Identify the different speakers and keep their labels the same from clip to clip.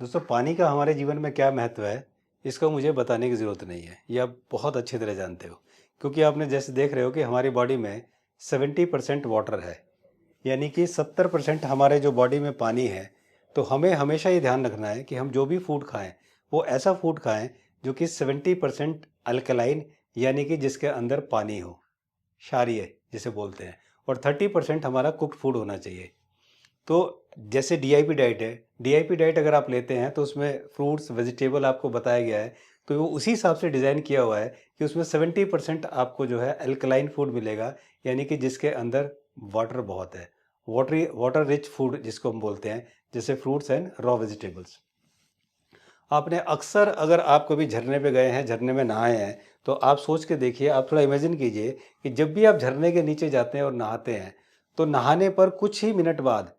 Speaker 1: दोस्तों पानी का हमारे जीवन में क्या महत्व है, इसको मुझे बताने की ज़रूरत नहीं है। ये आप बहुत अच्छी तरह जानते हो। क्योंकि आपने जैसे देख रहे हो कि हमारी बॉडी में 70% वाटर है, यानी कि 70% हमारे जो बॉडी में पानी है। तो हमें हमेशा ये ध्यान रखना है कि हम जो भी फूड खाएँ, वो ऐसा फूड खाएँ जो कि 70% अल्कलाइन, यानी कि जिसके अंदर पानी हो, क्षारीय जिसे बोलते हैं, और 30% हमारा कुक्ड फूड होना चाहिए। तो जैसे डीआईपी डाइट है, डीआईपी डाइट अगर आप लेते हैं तो उसमें फ्रूट्स वेजिटेबल आपको बताया गया है। तो वो उसी हिसाब से डिज़ाइन किया हुआ है कि उसमें 70% आपको जो है अल्कलाइन फूड मिलेगा, यानी कि जिसके अंदर वाटर बहुत है, वाटर रिच फूड जिसको हम बोलते हैं, जैसे फ्रूट्स एंड रॉ वेजिटेबल्स। आपने अक्सर, अगर आप कभी झरने पे गए हैं, झरने में नहाए हैं, तो आप सोच के देखिए, आप थोड़ा इमेजिन कीजिए कि जब भी आप झरने के नीचे जाते हैं और नहाते हैं, तो नहाने पर कुछ ही मिनट बाद,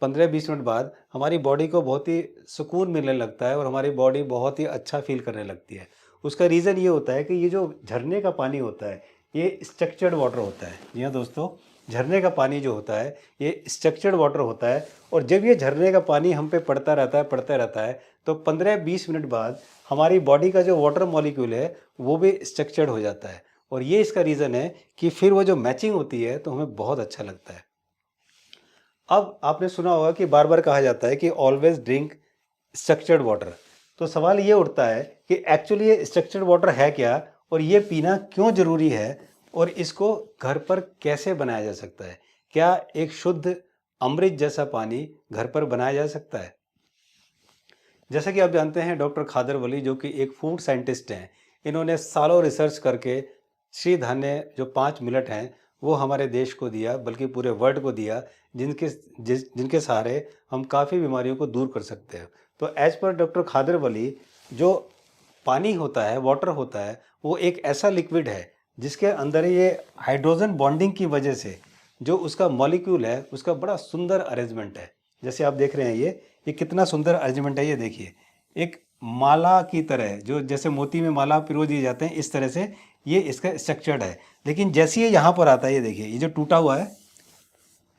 Speaker 1: 15-20 मिनट बाद हमारी बॉडी को बहुत ही सुकून मिलने लगता है और हमारी बॉडी बहुत ही अच्छा फील करने लगती है। उसका रीज़न ये होता है कि ये जो झरने का पानी होता है, ये स्ट्रक्चर्ड वाटर होता है। जी हाँ दोस्तों, झरने का पानी जो होता है, ये स्ट्रक्चर्ड वाटर होता है। और जब ये झरने का पानी हम पे पड़ता रहता है, तो 15-20 मिनट बाद हमारी बॉडी का जो वाटर मॉलिक्यूल है, वो भी स्ट्रक्चर्ड हो जाता है। और ये इसका रीज़न है कि फिर वो जो मैचिंग होती है, तो हमें बहुत अच्छा लगता है। अब आपने सुना होगा कि बार बार कहा जाता है कि ऑलवेज ड्रिंक स्ट्रक्चर्ड वाटर। तो सवाल ये उठता है कि एक्चुअली ये स्ट्रक्चर्ड वाटर है क्या, और ये पीना क्यों ज़रूरी है, और इसको घर पर कैसे बनाया जा सकता है? क्या एक शुद्ध अमृत जैसा पानी घर पर बनाया जा सकता है? जैसा कि आप जानते हैं, डॉक्टर खादर वली जो कि एक फूड साइंटिस्ट हैं, इन्होंने सालों रिसर्च करके श्री धान्य जो 5 मिलेट हैं, वो हमारे देश को दिया, बल्कि पूरे वर्ल्ड को दिया, जिनके सहारे हम काफ़ी बीमारियों को दूर कर सकते हैं। तो एज पर डॉक्टर खादर वली, जो पानी होता है, वाटर होता है, वो एक ऐसा लिक्विड है जिसके अंदर ये हाइड्रोजन बॉन्डिंग की वजह से जो उसका मॉलिक्यूल है, उसका बड़ा सुंदर अरेंजमेंट है। जैसे आप देख रहे हैं, ये कितना सुंदर अरेंजमेंट है, ये देखिए। एक माला की तरह, जो जैसे मोती में माला पिरो दिए जाते हैं, इस तरह से ये इसका स्ट्रक्चर्ड है। लेकिन जैसे ये यहाँ पर आता है, ये देखिए, ये जो टूटा हुआ है,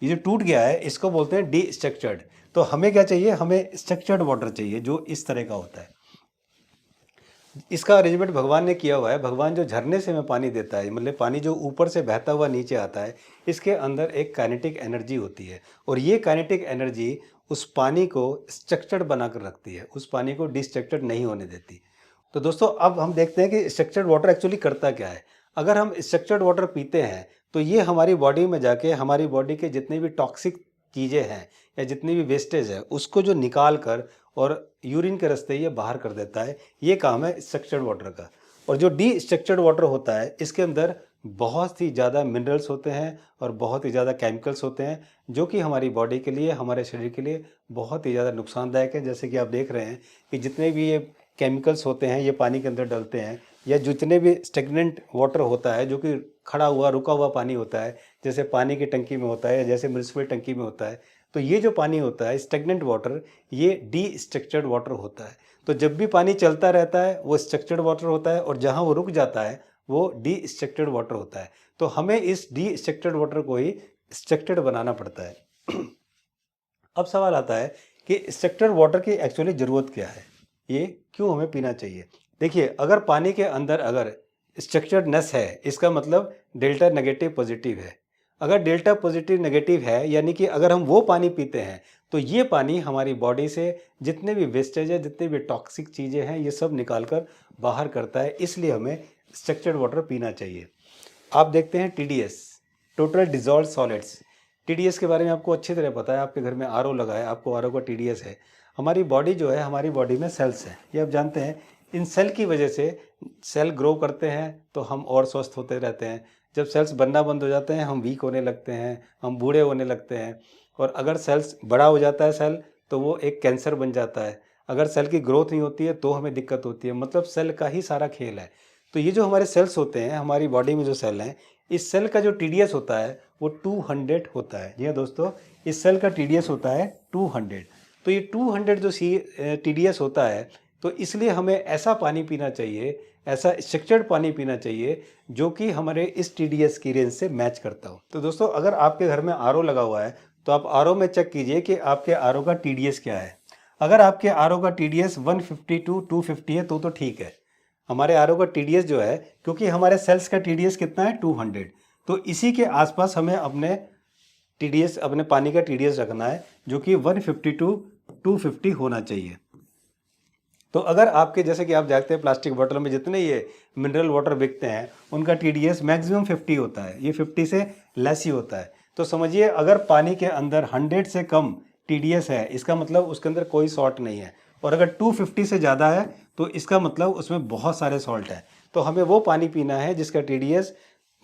Speaker 1: ये जो टूट गया है, इसको बोलते हैं डी स्ट्रक्चर्ड। तो हमें क्या चाहिए? हमें स्ट्रक्चर्ड वाटर चाहिए, जो इस तरह का होता है। इसका अरेंजमेंट भगवान ने किया हुआ है। भगवान जो झरने से हमें पानी देता है, मतलब पानी जो ऊपर से बहता हुआ नीचे आता है, इसके अंदर एक काइनेटिक एनर्जी होती है, और ये काइनेटिक एनर्जी उस पानी को स्ट्रक्चर्ड बनाकर रखती है, उस पानी को डिस्ट्रक्चर्ड नहीं होने देती। तो दोस्तों, अब हम देखते हैं कि स्ट्रक्चर्ड वाटर एक्चुअली करता क्या है। अगर हम स्ट्रक्चर्ड वाटर पीते हैं, तो ये हमारी बॉडी में जाके हमारी बॉडी के जितने भी टॉक्सिक चीज़ें हैं या जितनी भी वेस्टेज है, उसको जो निकाल कर और यूरिन के रास्ते ये बाहर कर देता है। ये काम है स्ट्रक्चर्ड वाटर का। और जो डी स्ट्रक्चर्ड वाटर होता है, इसके अंदर बहुत ही ज़्यादा मिनरल्स होते हैं और बहुत ही ज़्यादा केमिकल्स होते हैं, जो कि हमारी बॉडी के लिए, हमारे शरीर के लिए बहुत ही ज़्यादा नुकसानदायक है। जैसे कि आप देख रहे हैं कि जितने भी ये केमिकल्स होते हैं, ये पानी के अंदर डलते हैं, या जितने भी स्टेगनेंट वाटर होता है, जो कि खड़ा हुआ रुका हुआ पानी होता है, जैसे पानी की टंकी में होता है या जैसे म्युनिसिपल टंकी में होता है, तो ये जो पानी होता है स्टेगनेंट वाटर, ये डी स्ट्रक्चर्ड वाटर होता है। तो जब भी पानी चलता रहता है, वो स्ट्रक्चर्ड वाटर होता है, और जहाँ वो रुक जाता है, वो डी स्ट्रक्चर्ड वाटर होता है। तो हमें इस डी स्ट्रक्चर्ड वाटर को ही स्ट्रक्चर्ड बनाना पड़ता है। अब सवाल आता है कि स्ट्रक्चर्ड वाटर की एक्चुअली ज़रूरत क्या है, ये क्यों हमें पीना चाहिए? देखिए, अगर पानी के अंदर अगर स्ट्रक्चर्डनेस है, इसका मतलब डेल्टा नेगेटिव पॉजिटिव है। अगर डेल्टा पॉजिटिव नेगेटिव है, यानी कि अगर हम वो पानी पीते हैं, तो ये पानी हमारी बॉडी से जितने भी वेस्टेज है, जितने भी टॉक्सिक चीज़ें हैं, ये सब निकाल कर बाहर करता है। इसलिए हमें स्ट्रक्चर्ड वाटर पीना चाहिए। आप देखते हैं TDS, total dissolve solids. TDS के बारे में आपको अच्छी तरह पता है, आपके घर में आरओ लगा है, आपको आरओ का टीडीएस है। हमारी बॉडी जो है, हमारी बॉडी में सेल्स हैं, ये आप जानते हैं। इन सेल की वजह से सेल ग्रो करते हैं, तो हम और स्वस्थ होते रहते हैं। जब सेल्स बनना बंद हो जाते हैं, हम वीक होने लगते हैं, हम बूढ़े होने लगते हैं। और अगर सेल्स बड़ा हो जाता है सेल, तो वो एक कैंसर बन जाता है। अगर सेल की ग्रोथ नहीं होती है, तो हमें दिक्कत होती है। मतलब सेल का ही सारा खेल है। तो ये जो हमारे सेल्स होते हैं, हमारी बॉडी में जो सेल हैं, इस सेल का जो टीडीएस होता है, वो 200 होता है। जी हाँ दोस्तों, इस सेल का टीडीएस होता है 200। तो ये 200 जो टीडीएस होता है, तो इसलिए हमें ऐसा पानी पीना चाहिए, ऐसा स्ट्रक्चर्ड पानी पीना चाहिए, जो कि हमारे इस टीडीएस की रेंज से मैच करता हो। तो दोस्तों, अगर आपके घर में आरओ लगा हुआ है, तो आप आरओ में चेक कीजिए कि आपके आरओ का टीडीएस क्या है। अगर आपके आरओ का टीडीएस 150 टू 250 है तो ठीक है। हमारे आरओ का टीडीएस जो है, क्योंकि हमारे सेल्स का टीडीएस कितना है 200, तो इसी के आसपास हमें अपने टीडीएस, अपने पानी का टीडीएस रखना है, जो कि 150 टू 250 होना चाहिए। तो अगर आपके, जैसे कि आप जानते हैं प्लास्टिक बॉटल में जितने ये मिनरल वाटर बिकते हैं उनका टीडीएस मैक्सिमम 50 होता है, ये 50 से लेस ही होता है। तो समझिए अगर पानी के अंदर 100 से कम टीडीएस है, इसका मतलब उसके अंदर कोई सॉल्ट नहीं है। और अगर 250 से ज़्यादा है तो इसका मतलब उसमें बहुत सारे सॉल्ट हैं। तो हमें वो पानी पीना है जिसका टीडीएस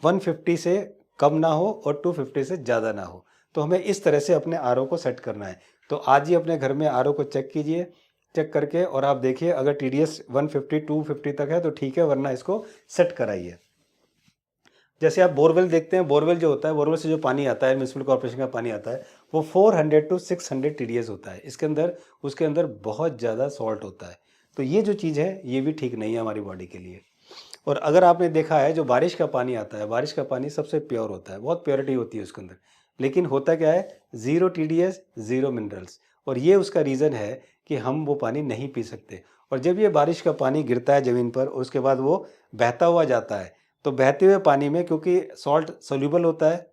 Speaker 1: 150 से कम ना हो और 250 से ज़्यादा ना हो। तो हमें इस तरह से अपने आरओ को सेट करना है। तो आज ही अपने घर में आरओ को चेक कीजिए, चेक करके, और आप देखिए अगर टीडीएस 150 250 तक है तो ठीक है, वरना इसको सेट कराइए। जैसे आप बोरवेल देखते हैं, बोरवेल जो होता है, बोरवेल से जो पानी आता है, म्यूनसिपल कॉर्पोरेशन का पानी आता है, वो 400 टू 600 टीडीएस होता है। इसके अंदर, उसके अंदर बहुत ज़्यादा सॉल्ट होता है। तो ये जो चीज़ है ये भी ठीक नहीं है हमारी बॉडी के लिए। और अगर आपने देखा है जो बारिश का पानी आता है, बारिश का पानी सबसे प्योर होता है, बहुत प्योरिटी होती है उसके अंदर, लेकिन होता क्या है, ज़ीरो टीडीएस, ज़ीरो मिनरल्स। और ये उसका रीज़न है कि हम वो पानी नहीं पी सकते। और जब ये बारिश का पानी गिरता है ज़मीन पर, उसके बाद वो बहता हुआ जाता है, तो बहते हुए पानी में क्योंकि सॉल्ट सोल्यूबल होता है,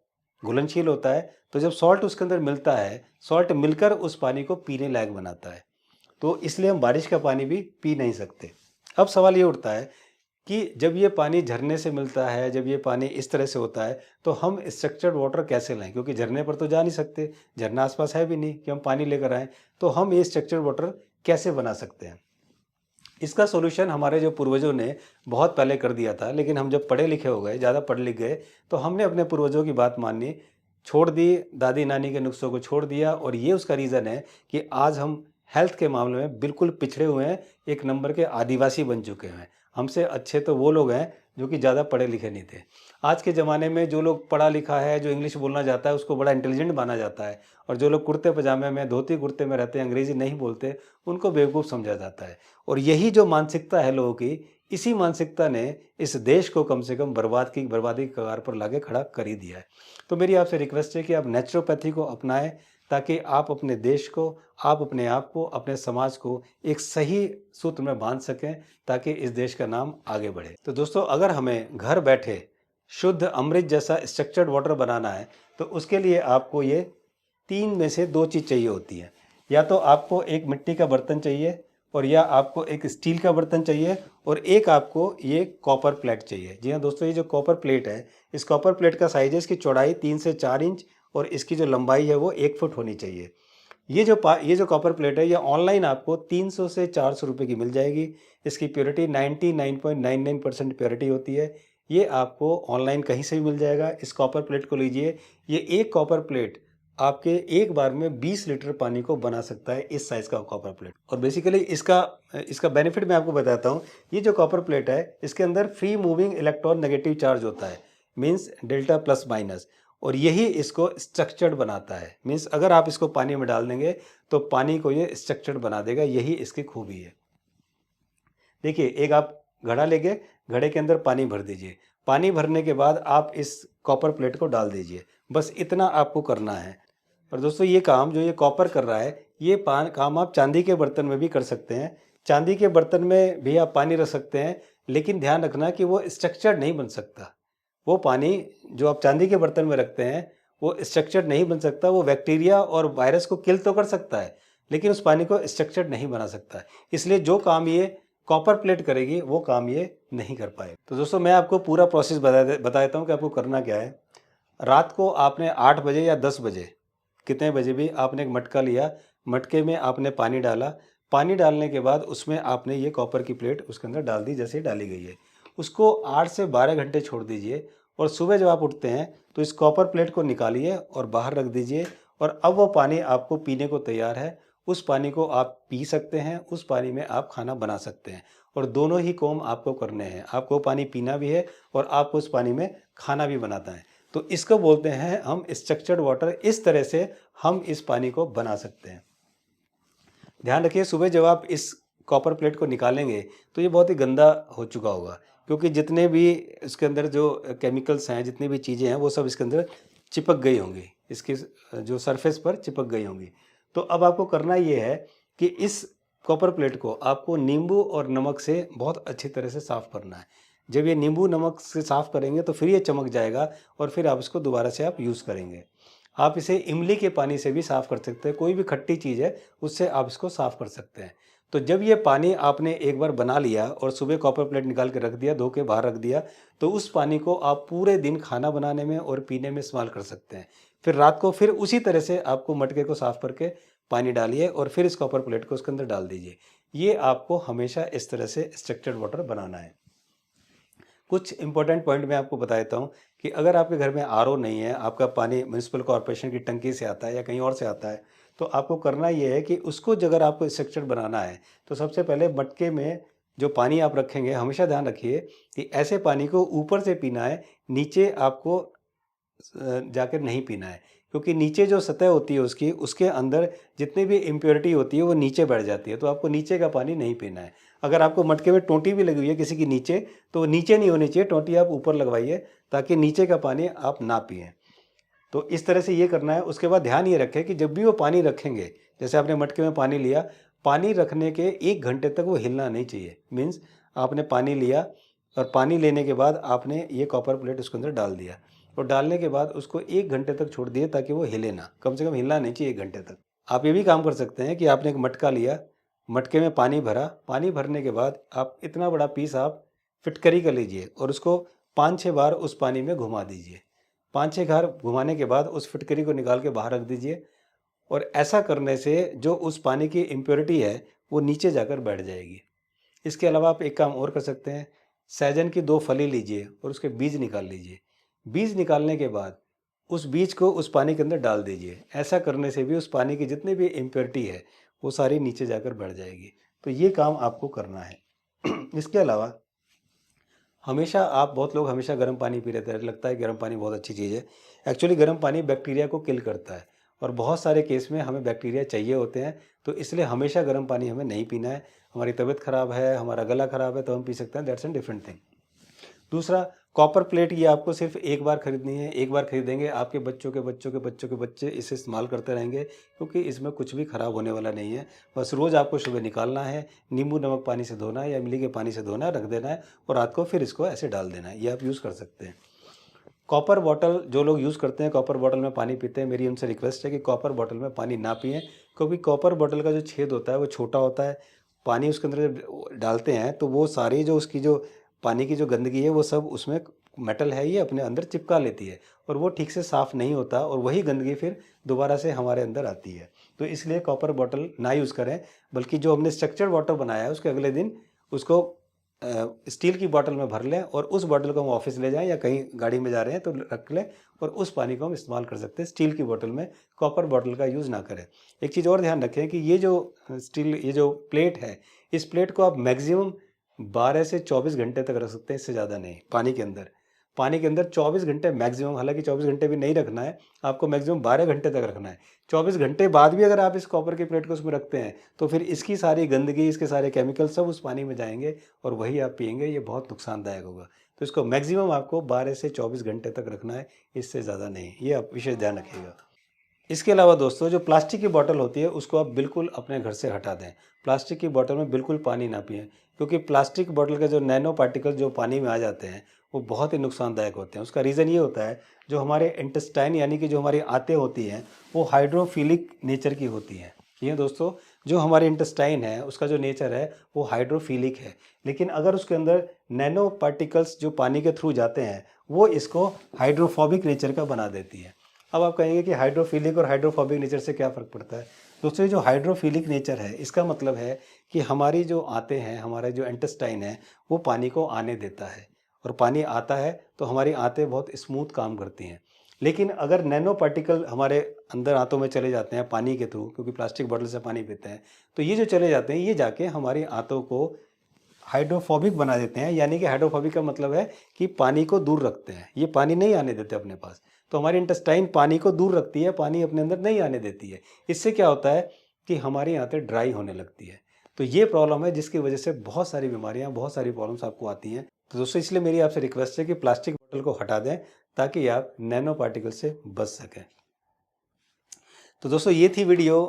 Speaker 1: घुलनशील होता है, तो जब सॉल्ट उसके अंदर मिलता है, सॉल्ट मिलकर उस पानी को पीने लायक बनाता है। तो इसलिए हम बारिश का पानी भी पी नहीं सकते। अब सवाल ये उठता है कि जब ये पानी झरने से मिलता है, जब ये पानी इस तरह से होता है, तो हम स्ट्रक्चर्ड वाटर कैसे लाएं? क्योंकि झरने पर तो जा नहीं सकते, झरना आसपास है भी नहीं कि हम पानी लेकर आएँ। तो हम ये स्ट्रक्चर्ड वाटर कैसे बना सकते हैं? इसका सॉल्यूशन हमारे जो पूर्वजों ने बहुत पहले कर दिया था, लेकिन हम जब पढ़े लिखे हो गए, ज़्यादा पढ़ लिख गए, तो हमने अपने पूर्वजों की बात माननी छोड़ दी, दादी नानी के नुस्खों को छोड़ दिया। और ये उसका रीज़न है कि आज हम हेल्थ के मामले में बिल्कुल पिछड़े हुए हैं, एक नंबर के आदिवासी बन चुके हैं। हमसे अच्छे तो वो लोग हैं जो कि ज़्यादा पढ़े लिखे नहीं थे। आज के ज़माने में जो लोग पढ़ा लिखा है, जो इंग्लिश बोलना जाता है, उसको बड़ा इंटेलिजेंट माना जाता है। और जो लोग कुर्ते पजामे में, धोती कुर्ते में रहते हैं, अंग्रेज़ी नहीं बोलते, उनको बेवकूफ़ समझा जाता है। और यही जो मानसिकता है लोगों की, इसी मानसिकता ने इस देश को कम से कम बर्बादी की कगार पर लाके खड़ा कर ही दिया है। तो मेरी आपसे रिक्वेस्ट है कि आप नेचुरोपैथी को अपनाएं, ताकि आप अपने देश को, आप अपने आप को, अपने समाज को एक सही सूत्र में बांध सकें, ताकि इस देश का नाम आगे बढ़े। तो दोस्तों, अगर हमें घर बैठे शुद्ध अमृत जैसा स्ट्रक्चर्ड वाटर बनाना है, तो उसके लिए आपको ये 3 में से 2 चीज़ चाहिए होती है। या तो आपको एक मिट्टी का बर्तन चाहिए, और या आपको एक स्टील का बर्तन चाहिए, और एक आपको ये कॉपर प्लेट चाहिए। जी हाँ दोस्तों, ये जो कॉपर प्लेट है, इस कॉपर प्लेट का साइज़ है, इसकी चौड़ाई 3 से 4 इंच और इसकी जो लंबाई है वो 1 फुट होनी चाहिए। ये जो कॉपर प्लेट है, ये ऑनलाइन आपको 300 से 400 रुपये की मिल जाएगी। इसकी प्योरिटी 99.99% प्योरिटी होती है। ये आपको ऑनलाइन कहीं से भी मिल जाएगा। इस कॉपर प्लेट को लीजिए। ये एक कॉपर प्लेट आपके एक बार में 20 लीटर पानी को बना सकता है, इस साइज़ का कॉपर प्लेट। और बेसिकली इसका बेनिफिट मैं आपको बताता हूँ। ये जो कॉपर प्लेट है, इसके अंदर free moving electron negative charge होता है, मीन्स डेल्टा प्लस माइनस। और यही इसको स्ट्रक्चर्ड बनाता है। मीन्स अगर आप इसको पानी में डाल देंगे तो पानी को ये स्ट्रक्चर्ड बना देगा, यही इसकी खूबी है। देखिए, एक आप घड़ा लेके घड़े के अंदर पानी भर दीजिए। पानी भरने के बाद आप इस कॉपर प्लेट को डाल दीजिए। बस इतना आपको करना है। और दोस्तों, ये काम जो ये कॉपर कर रहा है, ये काम आप चांदी के बर्तन में भी कर सकते हैं। चांदी के बर्तन में भी आप पानी रख सकते हैं, लेकिन ध्यान रखना कि वो स्ट्रक्चर्ड नहीं बन सकता। वो पानी जो आप चांदी के बर्तन में रखते हैं, वो स्ट्रक्चर्ड नहीं बन सकता। वो बैक्टीरिया और वायरस को किल तो कर सकता है, लेकिन उस पानी को स्ट्रक्चर्ड नहीं बना सकता। इसलिए जो काम ये कॉपर प्लेट करेगी, वो काम ये नहीं कर पाए। तो दोस्तों, मैं आपको पूरा प्रोसेस बता देता हूँ कि आपको करना क्या है। रात को आपने 8 बजे या 10 बजे, कितने बजे भी, आपने एक मटका लिया। मटके में आपने पानी डाला। पानी डालने के बाद उसमें आपने ये कॉपर की प्लेट उसके अंदर डाल दी, जैसे डाली गई है। उसको 8 से 12 घंटे छोड़ दीजिए। और सुबह जब आप उठते हैं तो इस कॉपर प्लेट को निकालिए और बाहर रख दीजिए। और अब वो पानी आपको पीने को तैयार है। उस पानी को आप पी सकते हैं, उस पानी में आप खाना बना सकते हैं। और दोनों ही काम आपको करने हैं। आपको पानी पीना भी है और आपको उस पानी में खाना भी बनाना है। तो इसको बोलते हैं हम स्ट्रक्चर्ड वाटर। इस तरह से हम इस पानी को बना सकते हैं। ध्यान रखिए, सुबह जब आप इस कॉपर प्लेट को निकालेंगे तो ये बहुत ही गंदा हो चुका होगा, क्योंकि जितने भी इसके अंदर जो केमिकल्स हैं, जितनी भी चीज़ें हैं, वो सब इसके अंदर चिपक गई होंगी, इसके जो सरफेस पर चिपक गई होंगी। तो अब आपको करना ये है कि इस कॉपर प्लेट को आपको नींबू और नमक से बहुत अच्छी तरह से साफ़ करना है। जब ये नींबू नमक से साफ़ करेंगे तो फिर ये चमक जाएगा और फिर आप इसको दोबारा से आप यूज़ करेंगे। आप इसे इमली के पानी से भी साफ़ कर सकते हैं, कोई भी खट्टी चीज़ है उससे आप इसको साफ़ कर सकते हैं। तो जब ये पानी आपने एक बार बना लिया और सुबह कॉपर प्लेट निकाल के रख दिया, धो के बाहर रख दिया, तो उस पानी को आप पूरे दिन खाना बनाने में और पीने में इस्तेमाल कर सकते हैं। फिर रात को फिर उसी तरह से आपको मटके को साफ़ करके पानी डालिए और फिर इस कॉपर प्लेट को उसके अंदर डाल दीजिए। ये आपको हमेशा इस तरह से स्ट्रक्चर्ड वाटर बनाना है। कुछ इंपॉर्टेंट पॉइंट मैं आपको बता देता हूँ कि अगर आपके घर में आरओ नहीं है, आपका पानी म्युनिसिपल कॉर्पोरेशन की टंकी से आता है या कहीं और से आता है, तो आपको करना ये है कि उसको अगर आपको स्ट्रक्चर बनाना है तो सबसे पहले मटके में जो पानी आप रखेंगे, हमेशा ध्यान रखिए कि ऐसे पानी को ऊपर से पीना है, नीचे आपको जाकर नहीं पीना है, क्योंकि नीचे जो सतह होती है उसकी, उसके अंदर जितनी भी इम्प्योरिटी होती है वो नीचे बैठ जाती है, तो आपको नीचे का पानी नहीं पीना है। अगर आपको मटके में टोंटी भी लगी हुई है किसी की नीचे, तो वो नीचे नहीं होनी चाहिए, टोंटी आप ऊपर लगवाइए ताकि नीचे का पानी आप ना पिएँ। तो इस तरह से ये करना है। उसके बाद ध्यान ये रखें कि जब भी वो पानी रखेंगे, जैसे आपने मटके में पानी लिया, पानी रखने के 1 घंटे तक वो हिलना नहीं चाहिए। मीन्स आपने पानी लिया और पानी लेने के बाद आपने ये कॉपर प्लेट उसके अंदर डाल दिया और डालने के बाद उसको 1 घंटे तक छोड़ दिए ताकि वो हिले ना, कम से कम हिलना नहीं चाहिए 1 घंटे तक। आप ये भी काम कर सकते हैं कि आपने एक मटका लिया, मटके में पानी भरा, पानी भरने के बाद आप इतना बड़ा पीस आप फिटकरी का लीजिए और उसको 5-6 बार उस पानी में घुमा दीजिए। 5-6 बार घुमाने के बाद उस फिटकरी को निकाल के बाहर रख दीजिए और ऐसा करने से जो उस पानी की इम्प्योरिटी है वो नीचे जाकर बैठ जाएगी। इसके अलावा आप एक काम और कर सकते हैं, सहजन की 2 फली लीजिए और उसके बीज निकाल लीजिए। बीज निकालने के बाद उस बीज को उस पानी के अंदर डाल दीजिए। ऐसा करने से भी उस पानी की जितनी भी इम्प्योरिटी है वो सारी नीचे जाकर बैठ जाएगी। तो ये काम आपको करना है। इसके अलावा हमेशा आप, बहुत लोग हमेशा गर्म पानी पी रहे थे, लगता है गर्म पानी बहुत अच्छी चीज़ है। एक्चुअली गर्म पानी बैक्टीरिया को किल करता है और बहुत सारे केस में हमें बैक्टीरिया चाहिए होते हैं, तो इसलिए हमेशा गर्म पानी हमें नहीं पीना है। हमारी तबीयत ख़राब है, हमारा गला ख़राब है तो हम पी सकते हैं, दैट्स एन डिफरेंट थिंग। दूसरा, कॉपर प्लेट ये आपको सिर्फ एक बार खरीदनी है। एक बार खरीदेंगे, आपके बच्चों के बच्चों के बच्चों के बच्चे इसे इस्तेमाल करते रहेंगे, क्योंकि इसमें कुछ भी ख़राब होने वाला नहीं है। बस रोज़ आपको सुबह निकालना है, नींबू नमक पानी से धोना है या इमली के पानी से धोना है, रख देना है और रात को फिर इसको ऐसे डाल देना है। ये आप यूज़ कर सकते हैं। कॉपर बॉटल जो लोग यूज़ करते हैं, कॉपर बॉटल में पानी पीते हैं, मेरी उनसे रिक्वेस्ट है कि कॉपर बॉटल में पानी ना पिएं, क्योंकि कॉपर बॉटल का जो छेद होता है वो छोटा होता है। पानी उसके अंदर जब डालते हैं तो वो सारी जो उसकी जो पानी की जो गंदगी है वो सब उसमें, मेटल है ये, अपने अंदर चिपका लेती है और वो ठीक से साफ़ नहीं होता और वही गंदगी फिर दोबारा से हमारे अंदर आती है। तो इसलिए कॉपर बॉटल ना यूज़ करें, बल्कि जो हमने स्ट्रक्चर्ड वाटर बनाया है उसके अगले दिन उसको स्टील की बॉटल में भर लें और उस बॉटल को हम ऑफिस ले जाएं या कहीं गाड़ी में जा रहे हैं तो रख लें और उस पानी को हम इस्तेमाल कर सकते हैं। स्टील की बॉटल में, कॉपर बॉटल का यूज़ ना करें। एक चीज़ और ध्यान रखें कि ये जो स्टील, ये जो प्लेट है, इस प्लेट को आप मैक्सिमम 12 से 24 घंटे तक रख सकते हैं, इससे ज़्यादा नहीं। पानी के अंदर, पानी के अंदर 24 घंटे मैक्सिमम, हालांकि 24 घंटे भी नहीं रखना है, आपको मैक्सिमम 12 घंटे तक रखना है। 24 घंटे बाद भी अगर आप इस कॉपर की प्लेट को उसमें रखते हैं तो फिर इसकी सारी गंदगी, इसके सारे केमिकल सब उस पानी में जाएंगे और वही आप पिएंगे, ये बहुत नुकसानदायक होगा। तो इसको मैक्सिमम आपको 12 से 24 घंटे तक रखना है, इससे ज़्यादा नहीं। ये आप विशेष ध्यान रखिएगा। इसके अलावा दोस्तों, जो प्लास्टिक की बोतल होती है उसको आप बिल्कुल अपने घर से हटा दें। प्लास्टिक की बोतल में बिल्कुल पानी ना पिएं, क्योंकि प्लास्टिक बोतल के जो नैनो पार्टिकल जो पानी में आ जाते हैं वो बहुत ही नुकसानदायक होते हैं। उसका रीज़न ये होता है, जो हमारे इंटेस्टाइन यानी कि जो हमारी आंतें होती हैं वो हाइड्रोफिलिक नेचर की होती हैं। ये दोस्तों, जो हमारे इंटेस्टाइन है उसका जो नेचर है वो हाइड्रोफिलिक है, लेकिन अगर उसके अंदर नैनो पार्टिकल्स जो पानी के थ्रू जाते हैं वो इसको हाइड्रोफोबिक नेचर का बना देती है। अब आप कहेंगे कि हाइड्रोफिलिक और हाइड्रोफोबिक नेचर से क्या फ़र्क पड़ता है? दोस्तों, जो हाइड्रोफिलिक नेचर है इसका मतलब है कि हमारी जो आंतें हैं, हमारा जो इंटेस्टाइन है वो पानी को आने देता है और पानी आता है तो हमारी आंतें बहुत स्मूथ काम करती हैं। लेकिन अगर नैनो पार्टिकल हमारे अंदर आंतों में चले जाते हैं पानी के थ्रू, क्योंकि प्लास्टिक बॉटल से पानी पीते हैं, तो ये जो चले जाते हैं ये जाके हमारी आंतों को हाइड्रोफोबिक बना देते हैं। यानी कि हाइड्रोफोबिक का मतलब है कि पानी को दूर रखते हैं, ये पानी नहीं आने देते अपने पास। तो हमारी इंटेस्टाइन पानी को दूर रखती है, पानी अपने अंदर नहीं आने देती है। इससे क्या होता है कि हमारी आंतें ड्राई होने लगती है। तो ये प्रॉब्लम है जिसकी वजह से बहुत सारी बीमारियां, बहुत सारी प्रॉब्लम्स आपको आती हैं। तो दोस्तों, इसलिए मेरी आपसे रिक्वेस्ट है कि प्लास्टिक बोतल को हटा दें ताकि आप नैनो पार्टिकल से बच सकें। तो दोस्तों, ये थी वीडियो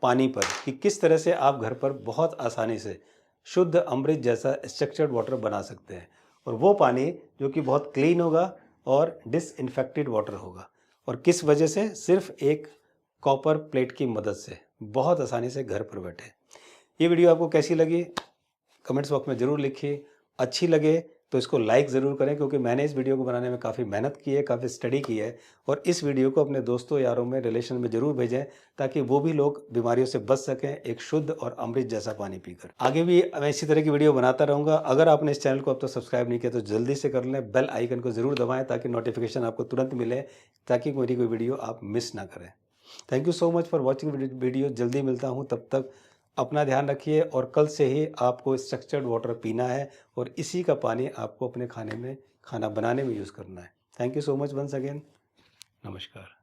Speaker 1: पानी पर कि किस तरह से आप घर पर बहुत आसानी से शुद्ध अमृत जैसा स्ट्रक्चर्ड वाटर बना सकते हैं, और वो पानी जो कि बहुत क्लीन होगा और डिसइंफेक्टेड वाटर होगा। और किस वजह से? सिर्फ एक कॉपर प्लेट की मदद से बहुत आसानी से घर पर बैठे। ये वीडियो आपको कैसी लगी कमेंट्स बॉक्स में ज़रूर लिखिए। अच्छी लगे तो इसको लाइक ज़रूर करें, क्योंकि मैंने इस वीडियो को बनाने में काफ़ी मेहनत की है, काफ़ी स्टडी की है। और इस वीडियो को अपने दोस्तों यारों में, रिलेशन में ज़रूर भेजें, ताकि वो भी लोग बीमारियों से बच सकें एक शुद्ध और अमृत जैसा पानी पीकर। आगे भी मैं इसी तरह की वीडियो बनाता रहूँगा। अगर आपने इस चैनल को अब तक सब्सक्राइब नहीं किया तो जल्दी से कर लें, बेल आइकन को ज़रूर दबाएँ ताकि नोटिफिकेशन आपको तुरंत मिले, ताकि मेरी कोई वीडियो आप मिस ना करें। Thank you so much for watching video. जल्दी मिलता हूँ, तब तक अपना ध्यान रखिए। और कल से ही आपको स्ट्रक्चर्ड वाटर पीना है और इसी का पानी आपको अपने खाने में, खाना बनाने में यूज़ करना है। Thank you so much once again. नमस्कार।